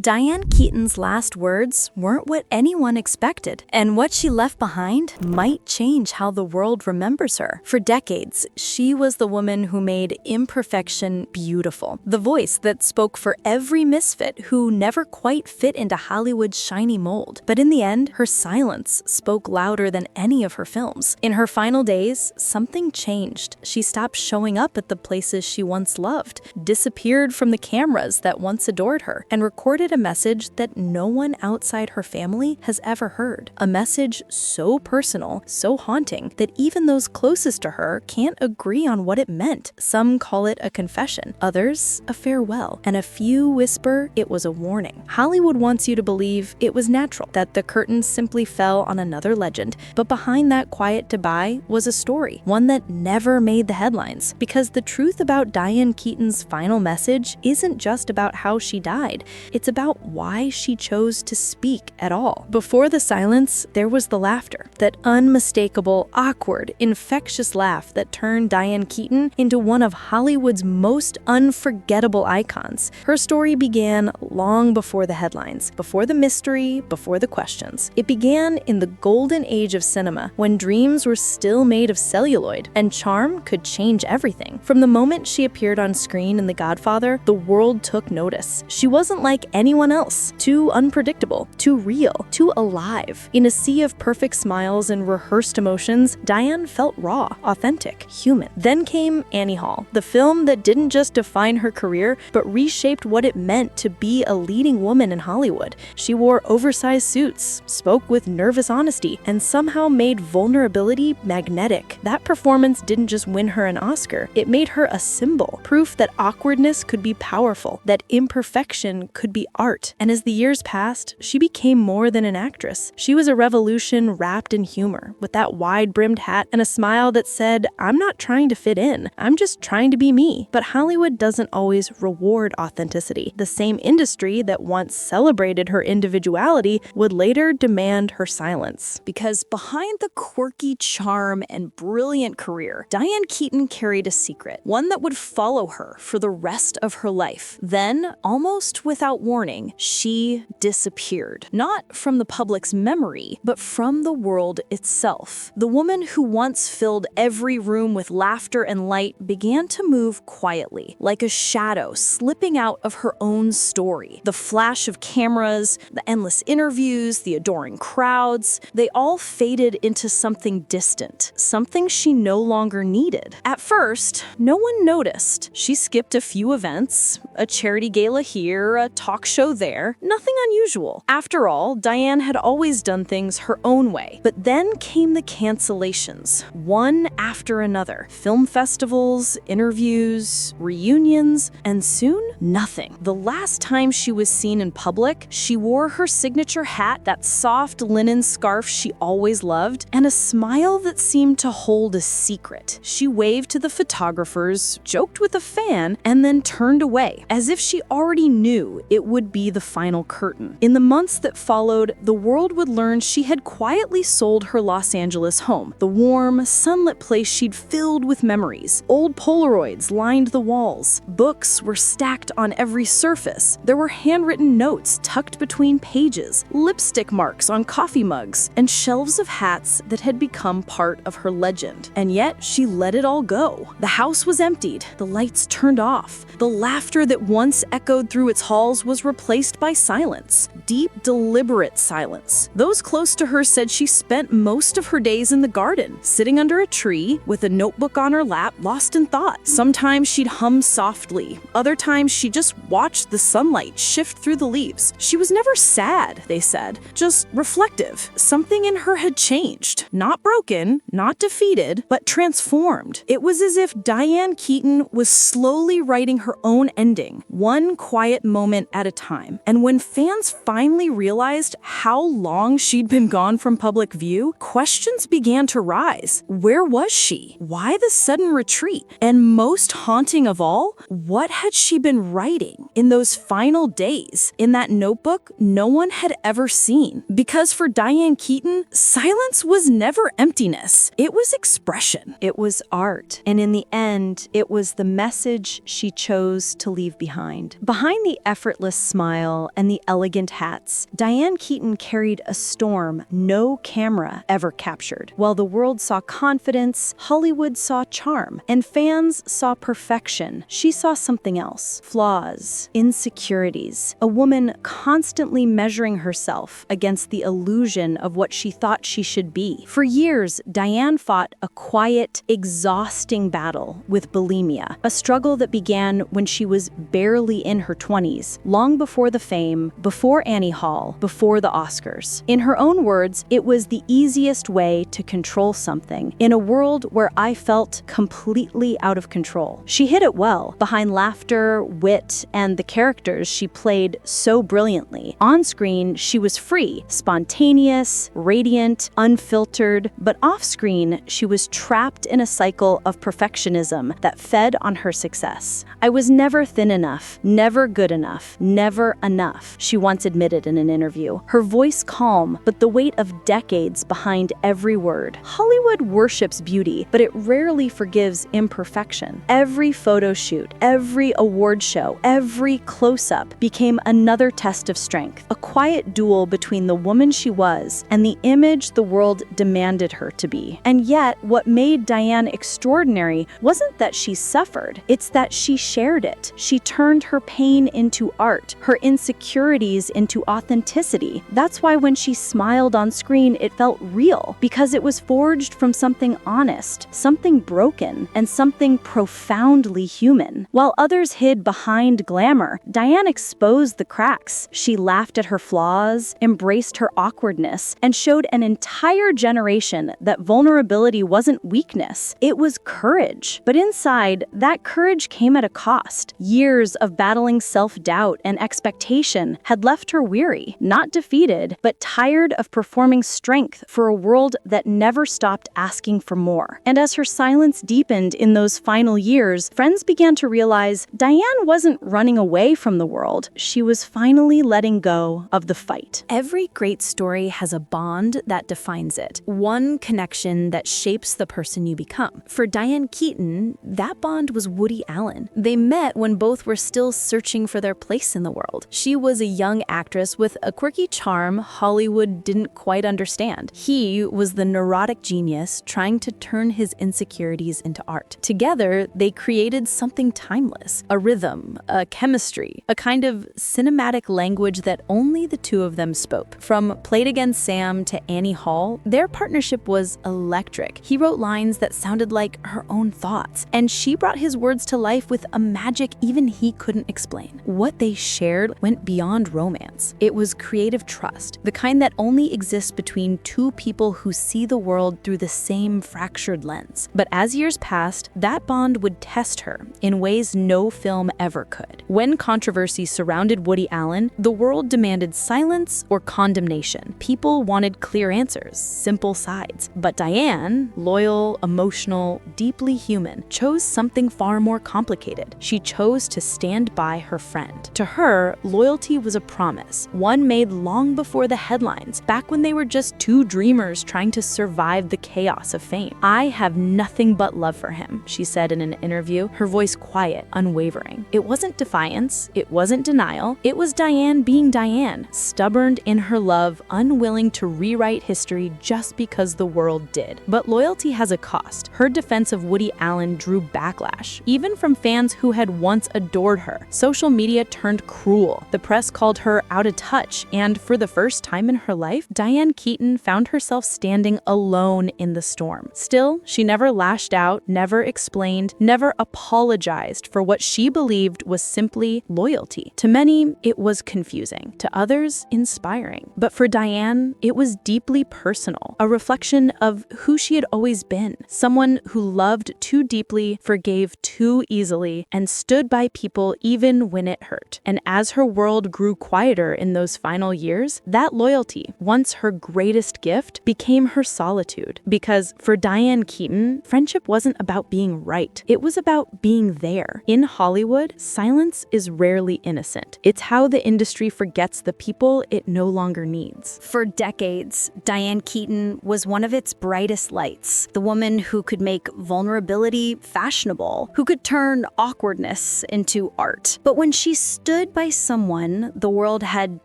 Diane Keaton's last words weren't what anyone expected, and what she left behind might change how the world remembers her. For decades, she was the woman who made imperfection beautiful, the voice that spoke for every misfit who never quite fit into Hollywood's shiny mold. But in the end, her silence spoke louder than any of her films. In her final days, something changed. She stopped showing up at the places she once loved, disappeared from the cameras that once adored her, and recorded a message that no one outside her family has ever heard. A message so personal, so haunting, that even those closest to her can't agree on what it meant. Some call it a confession, others a farewell, and a few whisper it was a warning. Hollywood wants you to believe it was natural, that the curtain simply fell on another legend, but behind that quiet goodbye was a story, one that never made the headlines. Because the truth about Diane Keaton's final message isn't just about how she died, it's about why she chose to speak at all. Before the silence, there was the laughter, that unmistakable, awkward, infectious laugh that turned Diane Keaton into one of Hollywood's most unforgettable icons. Her story began long before the headlines, before the mystery, before the questions. It began in the golden age of cinema, when dreams were still made of celluloid, and charm could change everything. From the moment she appeared on screen in The Godfather, the world took notice. She wasn't like anyone else, too unpredictable, too real, too alive. In a sea of perfect smiles and rehearsed emotions, Diane felt raw, authentic, human. Then came Annie Hall, the film that didn't just define her career, but reshaped what it meant to be a leading woman in Hollywood. She wore oversized suits, spoke with nervous honesty, and somehow made vulnerability magnetic. That performance didn't just win her an Oscar, it made her a symbol, proof that awkwardness could be powerful, that imperfection could be art. And as the years passed, she became more than an actress. She was a revolution wrapped in humor, with that wide-brimmed hat and a smile that said, "I'm not trying to fit in, I'm just trying to be me." But Hollywood doesn't always reward authenticity. The same industry that once celebrated her individuality would later demand her silence. Because behind the quirky charm and brilliant career, Diane Keaton carried a secret, one that would follow her for the rest of her life. Then, almost without warning, she disappeared. Not from the public's memory, but from the world itself. The woman who once filled every room with laughter and light began to move quietly, like a shadow slipping out of her own story. The flash of cameras, the endless interviews, the adoring crowds, they all faded into something distant, something she no longer needed. At first, no one noticed. She skipped a few events, a charity gala here, a talk show there, nothing unusual. After all, Diane had always done things her own way. But then came the cancellations, one after another. Film festivals, interviews, reunions, and soon, nothing. The last time she was seen in public, she wore her signature hat, that soft linen scarf she always loved, and a smile that seemed to hold a secret. She waved to the photographers, joked with a fan, and then turned away, as if she already knew it would be the final curtain. In the months that followed, the world would learn she had quietly sold her Los Angeles home, the warm, sunlit place she'd filled with memories. Old Polaroids lined the walls. Books were stacked on every surface. There were handwritten notes tucked between pages, lipstick marks on coffee mugs, and shelves of hats that had become part of her legend. And yet, she let it all go. The house was emptied, the lights turned off. The laughter that once echoed through its halls was replaced by silence. Deep, deliberate silence. Those close to her said she spent most of her days in the garden, sitting under a tree, with a notebook on her lap, lost in thought. Sometimes she'd hum softly. Other times she just watched the sunlight shift through the leaves. She was never sad, they said, just reflective. Something in her had changed. Not broken, not defeated, but transformed. It was as if Diane Keaton was slowly writing her own ending, one quiet moment at a time. And when fans finally realized how long she'd been gone from public view, questions began to rise. Where was she? Why the sudden retreat? And most haunting of all, what had she been writing in those final days, in that notebook no one had ever seen? Because for Diane Keaton, silence was never emptiness. It was expression. It was art. And in the end, it was the message she chose to leave behind. Behind the effortless smile and the elegant hats, Diane Keaton carried a storm no camera ever captured. While the world saw confidence, Hollywood saw charm, and fans saw perfection, she saw something else. Flaws, insecurities, a woman constantly measuring herself against the illusion of what she thought she should be. For years, Diane fought a quiet, exhausting battle with bulimia, a struggle that began when she was barely in her 20s, long before the fame, before Annie Hall, before the Oscars. In her own words, it was the easiest way to control something in a world where I felt completely out of control. She hid it well, behind laughter, wit, and the characters she played so brilliantly. On screen, she was free, spontaneous, radiant, unfiltered, but off-screen, she was trapped in a cycle of perfectionism that fed on her success. "I was never thin enough, never good enough, never enough," she once admitted in an interview. Her voice calm, but the weight of decades behind every word. Hollywood worships beauty, but it rarely forgives imperfection. Every photo shoot, every award show, every close-up became another test of strength, a quiet duel between the woman she was and the image the world demanded her to be. And yet, what made Diane extraordinary wasn't that she suffered, it's that she shared it. She turned her pain into art, her insecurities into authenticity. That's why when she smiled on screen, it felt real, because it was forged from something honest, something broken, and something profoundly human. While others hid behind glamour, Diane exposed the cracks. She laughed at her flaws, embraced her awkwardness, and showed an entire generation that vulnerability wasn't weakness, it was courage. But inside, that courage came at a cost. Years of battling self-doubt and expectation had left her weary, not defeated, but tired of performing strength for a world that never stopped asking for more. And as her silence deepened in those final years, friends began to realize Diane wasn't running away from the world. She was finally letting go of the fight. Every great story has a bond that defines it, one connection that shapes the person you become. For Diane Keaton, that bond was Woody Allen. They met when both were still searching for their place in the world. She was a young actress with a quirky charm Hollywood didn't quite understand. He was the neurotic genius trying to turn his insecurities into art. Together, they created something timeless, a rhythm, a chemistry, a kind of cinematic language that only the two of them spoke. From Played Against Sam to Annie Hall, their partnership was electric. He wrote lines that sounded like her own thoughts, and she brought his words to life with a magic even he couldn't explain. What they shared went beyond romance. It was creative trust, the kind that only exists between two people who see the world through the same fractured lens. But as years passed, that bond would test her in ways no film ever could. When controversy surrounded Woody Allen, the world demanded silence or condemnation. People wanted clear answers, simple sides. But Diane, loyal, emotional, deeply human, chose something far more complicated. She chose to stand by her friend. To her, loyalty was a promise, one made long before the headlines, back when they were just two dreamers trying to survive the chaos of fame. "I have nothing but love for him," she said in an interview, her voice quiet, unwavering. It wasn't defiance, it wasn't denial, it was Diane being Diane, stubborn in her love, unwilling to rewrite history just because the world did. But loyalty has a cost. Her defense of Woody Allen drew backlash, even from fans who had once adored her. Social media turned cruel. The press called her out of touch, and for the first time in her life, Diane Keaton found herself standing alone in the storm. Still, she never lashed out, never explained, never apologized for what she believed was simply loyalty. To many, it was confusing. To others, inspiring. But for Diane, it was deeply personal, a reflection of who she had always been, someone who loved too deeply, forgave too easily, and stood by people even when it hurt. And as her world grew quieter in those final years, that loyalty, once her greatest gift, became her solitude. Because for Diane Keaton, friendship wasn't about being right. It was about being there. In Hollywood, silence is rarely innocent. It's how the industry forgets the people it no longer needs. For decades, Diane Keaton was one of its brightest lights, the woman who could make vulnerability fashionable, who could turn awkwardness into art. But when she stood by by someone the world had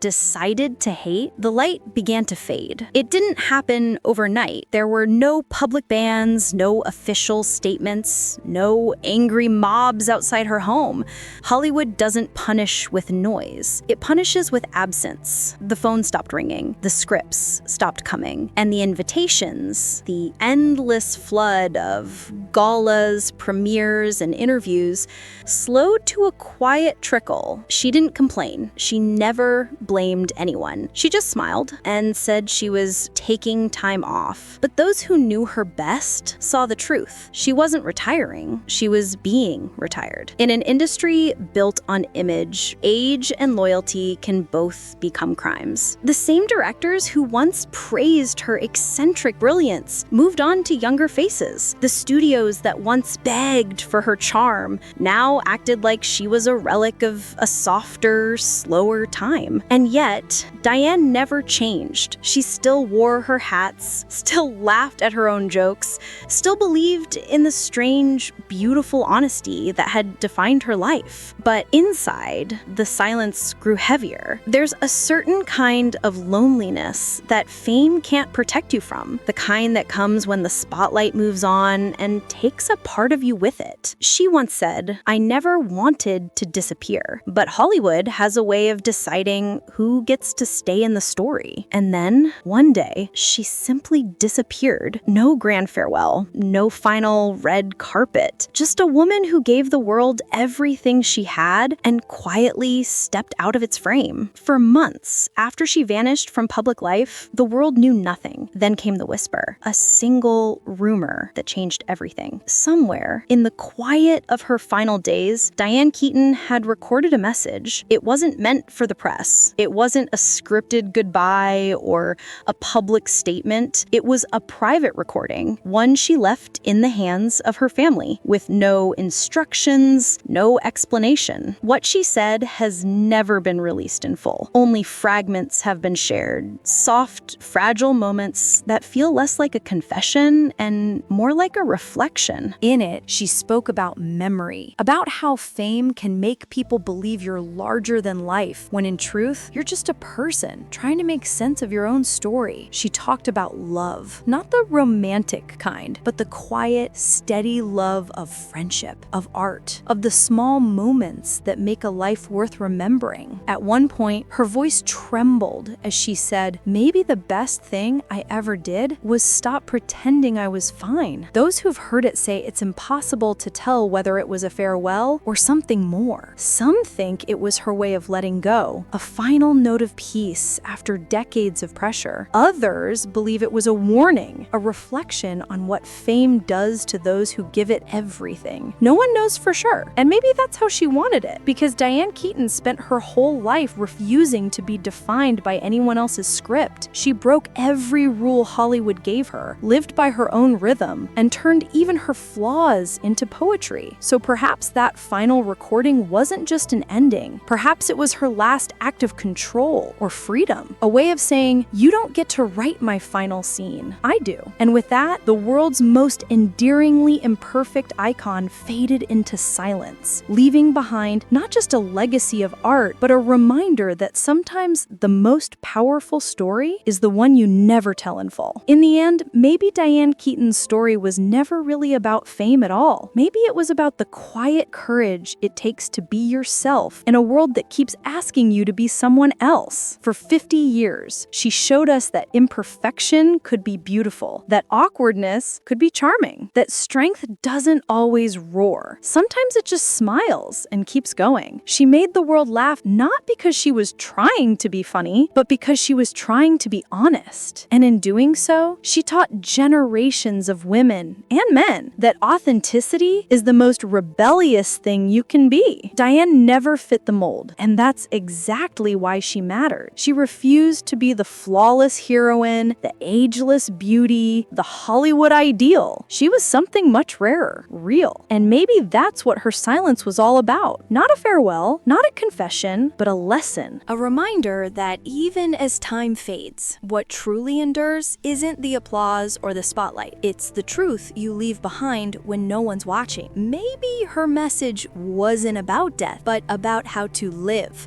decided to hate, the light began to fade. It didn't happen overnight. There were no public bans, no official statements, no angry mobs outside her home. Hollywood doesn't punish with noise. It punishes with absence. The phone stopped ringing, the scripts stopped coming, and the invitations, the endless flood of galas, premieres, and interviews slowed to a quiet trickle. She didn't complain. She never blamed anyone. She just smiled and said she was taking time off. But those who knew her best saw the truth. She wasn't retiring. She was being retired. In an industry built on image, age and loyalty can both become crimes. The same directors who once praised her eccentric brilliance moved on to younger faces. The studios that once begged for her charm now acted like she was a relic of a softer, slower time. And yet, Diane never changed. She still wore her hats, still laughed at her own jokes, still believed in the strange, beautiful honesty that had defined her life. But inside, the silence grew heavier. There's a certain kind of loneliness that fame can't protect you from, the kind that comes when the spotlight moves on and takes a part of you with it. She once said, "I never wanted to disappear, but Hollywood has a way of deciding who gets to stay in the story." And then, one day, she simply disappeared. No grand farewell, no final red carpet, just a woman who gave the world everything she had and quietly stepped out of its frame. For months after she vanished from public life, the world knew nothing. Then came the whisper, a single rumor that changed everything. Somewhere in the quiet of her final days, Diane Keaton had recorded a message. It wasn't meant for the press. It wasn't a scripted goodbye or a public statement. It was a private recording, one she left in the hands of her family, with no instructions, no explanation. What she said has never been released in full. Only fragments have been shared, soft, fragile moments that feel less like a confession and more like a reflection. In it, she spoke about memory, about how fame can make people believe you're larger than life, when in truth, you're just a person trying to make sense of your own story. She talked about love, not the romantic kind, but the quiet, steady love of friendship, of art, of the small moments that make a life worth remembering. At one point, her voice trembled as she said, "Maybe the best thing I ever did was stop pretending I was fine." Those who've heard it say it's impossible to tell whether it was a farewell or something more. Some think it was her way of letting go, a final note of peace after decades of pressure. Others believe it was a warning, a reflection on what fame does to those who give it everything. No one knows for sure, and maybe that's how she wanted it, because Diane Keaton spent her whole life refusing to be defined by anyone else's script. She broke every rule Hollywood gave her, lived by her own rhythm, and turned even her flaws into poetry. So perhaps that final recording wasn't just an ending. Perhaps it was her last act of control or freedom, a way of saying, "You don't get to write my final scene. I do." And with that, the world's most endearingly imperfect icon faded into silence, leaving behind not just a legacy of art, but a reminder that sometimes the most powerful story is the one you never tell in full. In the end, maybe Diane Keaton's story was never really about fame at all. Maybe it was about the quiet courage it takes to be yourself in a world that keeps asking you to be someone else. For 50 years, she showed us that imperfection could be beautiful, that awkwardness could be charming, that strength doesn't always roar. Sometimes it just smiles and keeps going. She made the world laugh not because she was trying to be funny, but because she was trying to be honest. And in doing so, she taught generations of women and men that authenticity is the most rebellious thing you can be. Diane never fit the mold, and that's exactly why she mattered. She refused to be the flawless heroine, the ageless beauty, the Hollywood ideal. She was something much rarer, real. And maybe that's what her silence was all about. Not a farewell, not a confession, but a lesson. A reminder that even as time fades, what truly endures isn't the applause or the spotlight. It's the truth you leave behind when no one's watching. Maybe her message wasn't about death, but about how how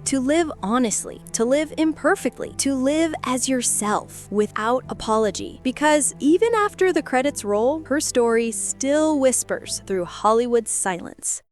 to live honestly, to live imperfectly, to live as yourself without apology. Because even after the credits roll, her story still whispers through Hollywood's silence.